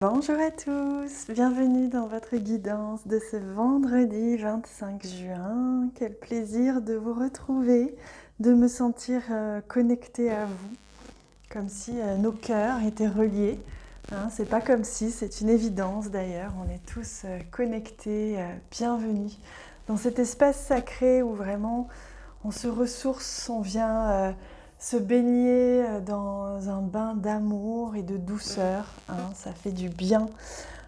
Bonjour à tous, bienvenue dans votre guidance de ce vendredi 25 juin. Quel plaisir de vous retrouver, de me sentir connectée à vous, comme si nos cœurs étaient reliés. Hein, c'est pas comme si, c'est une évidence d'ailleurs, on est tous connectés, bienvenue dans cet espace sacré où vraiment on se ressource, on vient se baigner dans un bain d'amour et de douceur, hein, ça fait du bien.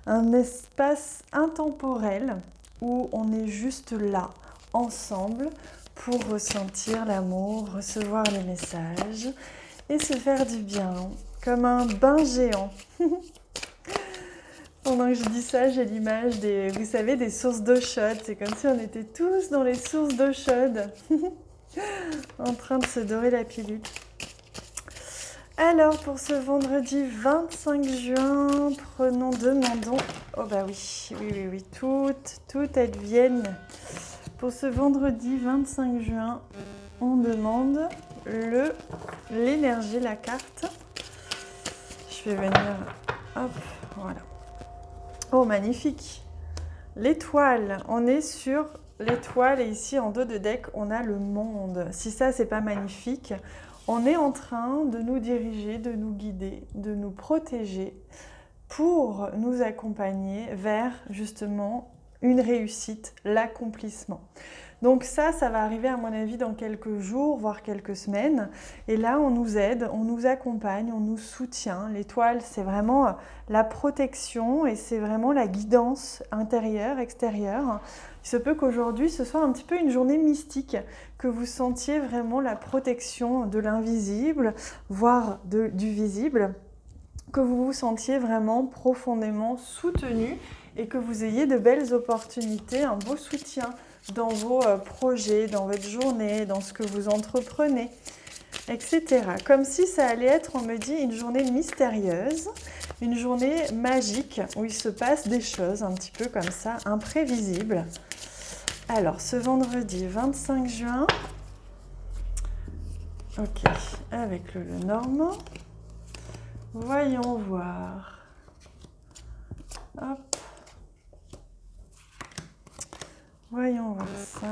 Un espace intemporel où on est juste là, ensemble, pour ressentir l'amour, recevoir les messages et se faire du bien, comme un bain géant. Pendant que je dis ça, j'ai l'image vous savez, des sources d'eau chaude. C'est comme si on était tous dans les sources d'eau chaude, en train de se dorer la pilule. Alors, pour ce vendredi 25 juin, demandons... Oh bah oui, tout advienne. Pour ce vendredi 25 juin, on demande l'énergie, la carte. Je vais venir... Hop, voilà. Oh, magnifique. L'étoile, on est sur l'étoile et ici en dos de deck, on a le monde. Si ça, c'est pas magnifique, on est en train de nous diriger, de nous guider, de nous protéger pour nous accompagner vers justement une réussite, l'accomplissement. Donc ça va arriver à mon avis dans quelques jours, voire quelques semaines. Et là, on nous aide, on nous accompagne, on nous soutient. L'étoile, c'est vraiment la protection et c'est vraiment la guidance intérieure, extérieure. Il se peut qu'aujourd'hui, ce soit un petit peu une journée mystique, que vous sentiez vraiment la protection de l'invisible, voire du visible, que vous vous sentiez vraiment profondément soutenu et que vous ayez de belles opportunités, un beau soutien dans vos projets, dans votre journée, dans ce que vous entreprenez, etc. Comme si ça allait être, on me dit, une journée mystérieuse, une journée magique où il se passe des choses un petit peu comme ça, imprévisibles. Alors, ce vendredi 25 juin, ok, avec le Normand, voyons voir. Hop. Voyons voir ça.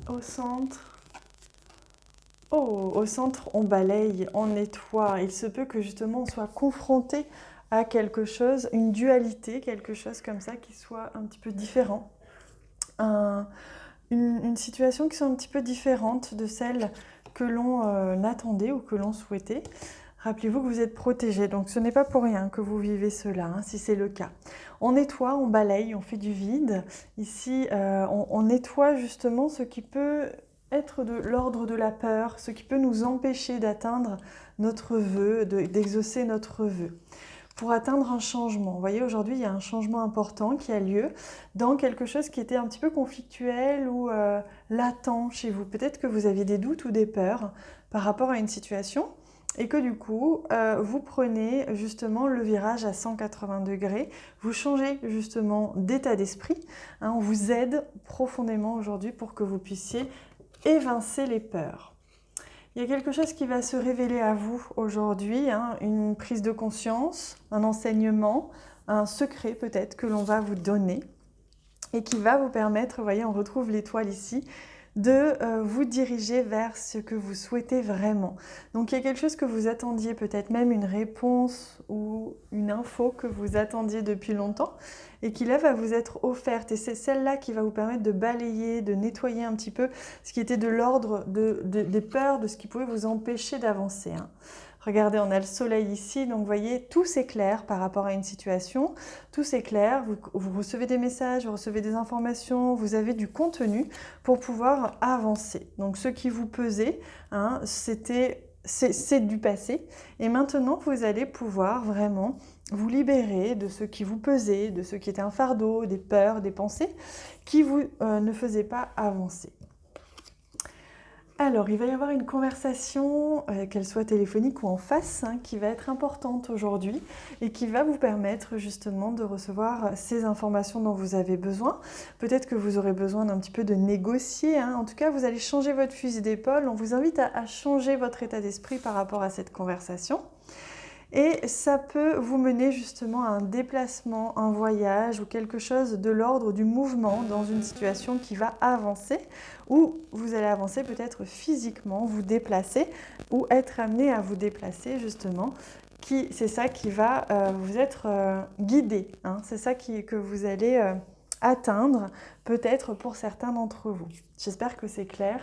Au centre. Oh, au centre, on balaye, on nettoie. Il se peut que justement on soit confronté à quelque chose, une dualité, quelque chose comme ça qui soit un petit peu différent. Une situation qui soit un petit peu différente de celle que l'on attendait ou que l'on souhaitait. Rappelez-vous que vous êtes protégé, donc ce n'est pas pour rien que vous vivez cela, hein, si c'est le cas. On nettoie, on balaye, on fait du vide. Ici, on nettoie justement ce qui peut être de l'ordre de la peur, ce qui peut nous empêcher d'atteindre notre vœu, d'exaucer notre vœu. Pour atteindre un changement. Vous voyez, aujourd'hui, il y a un changement important qui a lieu dans quelque chose qui était un petit peu conflictuel ou latent chez vous. Peut-être que vous aviez des doutes ou des peurs par rapport à une situation et que du coup, vous prenez justement le virage à 180 degrés, vous changez justement d'état d'esprit, hein, on vous aide profondément aujourd'hui pour que vous puissiez évincer les peurs. Il y a quelque chose qui va se révéler à vous aujourd'hui, hein, une prise de conscience, un enseignement, un secret peut-être que l'on va vous donner et qui va vous permettre, vous voyez, on retrouve l'étoile ici, de vous diriger vers ce que vous souhaitez vraiment. Donc il y a quelque chose que vous attendiez, peut-être même une réponse ou une info que vous attendiez depuis longtemps et qui là va vous être offerte. Et c'est celle-là qui va vous permettre de balayer, de nettoyer un petit peu ce qui était de l'ordre des peurs, de ce qui pouvait vous empêcher d'avancer, hein. Regardez, on a le soleil ici, donc vous voyez, tout s'éclaire par rapport à une situation, tout s'éclaire, vous recevez des messages, vous recevez des informations, vous avez du contenu pour pouvoir avancer. Donc ce qui vous pesait, hein, c'est du passé, et maintenant vous allez pouvoir vraiment vous libérer de ce qui vous pesait, de ce qui était un fardeau, des peurs, des pensées qui vous ne faisaient pas avancer. Alors, il va y avoir une conversation, qu'elle soit téléphonique ou en face, hein, qui va être importante aujourd'hui et qui va vous permettre justement de recevoir ces informations dont vous avez besoin. Peut-être que vous aurez besoin d'un petit peu de négocier, hein. En tout cas, vous allez changer votre fusil d'épaule. On vous invite à changer votre état d'esprit par rapport à cette conversation. Et ça peut vous mener justement à un déplacement, un voyage ou quelque chose de l'ordre du mouvement dans une situation qui va avancer, ou vous allez avancer peut-être physiquement, vous déplacer ou être amené à vous déplacer justement. C'est ça qui va vous être guidé, hein. C'est ça que vous allez atteindre peut-être pour certains d'entre vous. J'espère que c'est clair.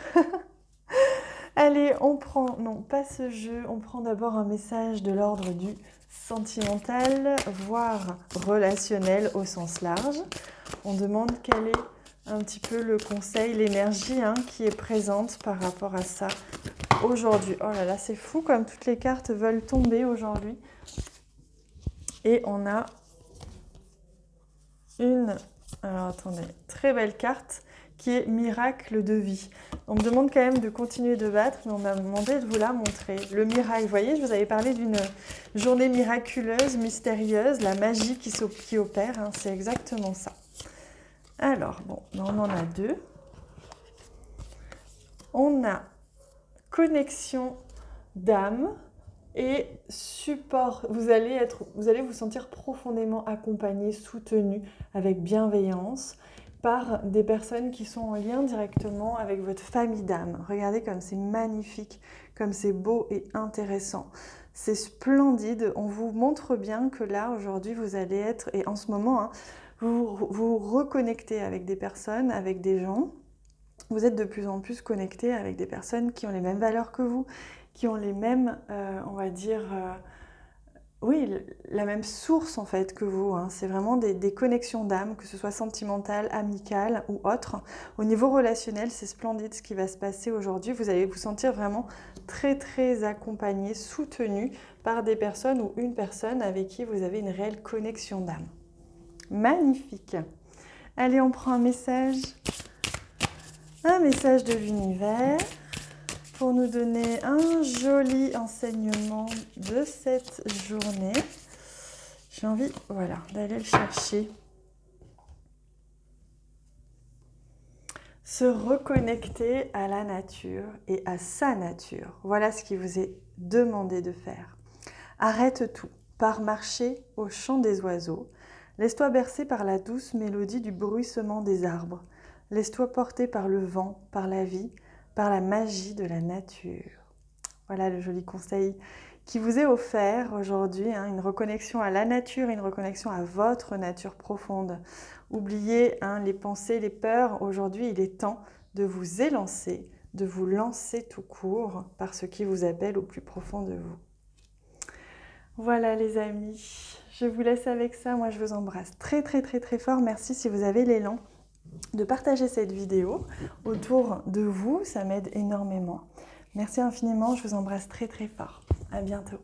Allez, on prend, non pas ce jeu, on prend d'abord un message de l'ordre du sentimental, voire relationnel au sens large. On demande quel est un petit peu le conseil, l'énergie qui est présente par rapport à ça aujourd'hui. Oh là là, c'est fou comme toutes les cartes veulent tomber aujourd'hui. Et on a alors attendez, très belle carte qui est miracle de vie. On me demande quand même de continuer de battre, mais on m'a demandé de vous la montrer. Le miracle, vous voyez, je vous avais parlé d'une journée miraculeuse, mystérieuse, la magie qui opère, hein, c'est exactement ça. Alors, bon, on en a deux. On a connexion d'âme et support. Vous allez vous sentir profondément accompagné, soutenu, avec bienveillance, par des personnes qui sont en lien directement avec votre famille d'âme. Regardez comme c'est magnifique, comme c'est beau et intéressant. C'est splendide. On vous montre bien que là, aujourd'hui, vous allez être, et en ce moment, vous vous reconnectez avec des personnes, avec des gens. Vous êtes de plus en plus connectés avec des personnes qui ont les mêmes valeurs que vous, qui ont les mêmes, on va dire... oui, la même source en fait que vous, hein. C'est vraiment des connexions d'âme, que ce soit sentimentale, amicale ou autre. Au niveau relationnel, c'est splendide ce qui va se passer aujourd'hui. Vous allez vous sentir vraiment très très accompagné, soutenu par des personnes ou une personne avec qui vous avez une réelle connexion d'âme. Magnifique. Allez, on prend un message de l'univers pour nous donner un joli enseignement de cette journée. J'ai envie, voilà, d'aller le chercher. Se reconnecter à la nature et à sa nature. Voilà ce qui vous est demandé de faire. Arrête tout, pars marcher au chant des oiseaux. Laisse-toi bercer par la douce mélodie du bruissement des arbres. Laisse-toi porter par le vent, par la vie, par la magie de la nature. Voilà le joli conseil qui vous est offert aujourd'hui, une reconnexion à la nature, une reconnexion à votre nature profonde. Oubliez les pensées, les peurs. Aujourd'hui, il est temps de vous élancer, de vous lancer tout court par ce qui vous appelle au plus profond de vous. Voilà les amis, je vous laisse avec ça. Moi, je vous embrasse très très très très fort. Merci si vous avez l'élan de partager cette vidéo autour de vous, ça m'aide énormément. Merci infiniment, je vous embrasse très très fort. À bientôt.